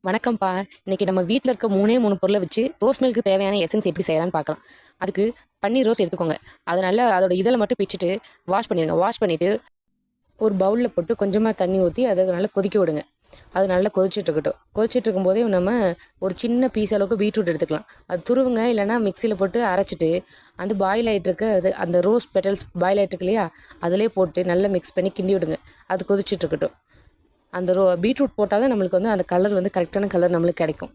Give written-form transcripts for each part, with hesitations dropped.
வணக்கம்ப்பா. இன்னைக்கு நம்ம வீட்ல இருக்க 3 பொருள வச்சு ரோஸ் மில்க்கு தேவையான எசன்ஸ் எப்படி செய்யலாம்னு பார்க்கலாம். அதுக்கு பன்னீர் ரோஸ் எடுத்துக்கோங்க. அது நல்லா அதோட இதழ மட்டும் பிச்சுட்டு வாஷ் பண்ணிடுங்க. வாஷ் பண்ணிட்டு ஒரு பவுல்ல போட்டு கொஞ்சமா தண்ணி ஊத்தி அத நல்லா கொதிக்க விடுங்க. அது நல்லா கொதிச்சுட்டு இருக்கட்டும். கொதிச்சுட்டு இருக்கும்போதே நம்ம ஒரு சின்ன பீஸ் அளவுக்கு பீட்ரூட் எடுத்துக்கலாம். அது துருவுங்க, இல்லைன்னா மிக்ஸியில போட்டு அரைச்சிட்டு அந்த பாயில் ஆயிட்டு இருக்க அந்த ரோஸ் பெட்டல்ஸ் பாயில் ஆயிட்டு இருக்கு இல்லையா? அதிலேயே போட்டு நல்லா மிக்ஸ் பண்ணி கிண்டி விடுங்க. அது கொதிச்சுட்டு இருக்கட்டும். அந்த பீட்ரூட் போட்டால் தான் நம்மளுக்கு அந்த கலர் கரெக்டான கலர் நம்மளுக்கு கிடைக்கும்.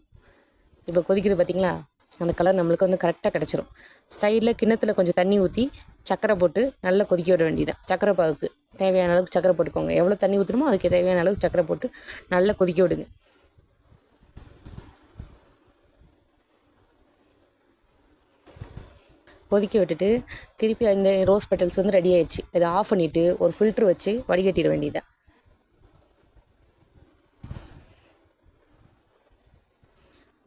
இப்போ கொதிக்குது பார்த்தீங்களா? அந்த கலர் நம்மளுக்கு கரெக்டாக கிடச்சிரும். சைடில் கிண்ணத்தில் கொஞ்சம் தண்ணி ஊற்றி சர்க்கரை போட்டு நல்லா கொதிக்க விட வேண்டியதான். சர்க்கரை பாகுக்கு தேவையான அளவுக்கு சர்க்கரை போட்டுக்கோங்க. எவ்வளோ தண்ணி ஊற்றுமோ அதுக்கு தேவையான அளவுக்கு சர்க்கரை போட்டு நல்லா கொதிக்க விடுங்க. கொதிக்க விட்டுட்டு திருப்பி அந்த ரோஸ் பெட்டல்ஸ் ரெடி ஆயிடுச்சு. இதை ஆஃப் பண்ணிவிட்டு ஒரு ஃபில்ட்ரு வச்சு வடிகட்டிட வேண்டியதான்.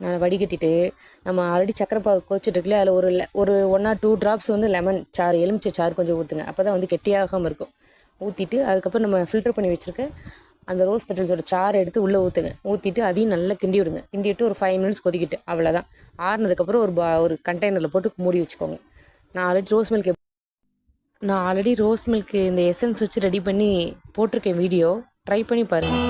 நான் வடிகட்டிட்டு நம்ம ஆல்ரெடி சக்கரை பாகு கொதிச்சுட்டு அதில் ஒரு 1 or 2 ட்ராப்ஸ் லெமன் சாறு, எலுமிச்சை சாறு கொஞ்சம் ஊற்றுங்க. அப்போ தான் கெட்டியாகாமல் இருக்கும். ஊற்றிட்டு அதுக்கப்புறம் நம்ம ஃபில்டர் பண்ணி வச்சுருக்க அந்த ரோஸ் பெட்டல்ஸோட சாறு எடுத்து உள்ளே ஊற்றுங்க. ஊற்றிட்டு அதையும் நல்லா கிண்டி விடுங்க. கிண்டிவிட்டு ஒரு 5 minutes கொதிக்கிட்டு அவ்வளோதான். ஆறுனதுக்கப்புறம் ஒரு கண்டெய்னரில் போட்டு மூடி வச்சுக்கோங்க. நான் ஆல்ரெடி ரோஸ் மில்க்கு இந்த எசன்ஸ் வச்சு ரெடி பண்ணி போட்டிருக்கேன் வீடியோ. ட்ரை பண்ணி பாருங்கள்.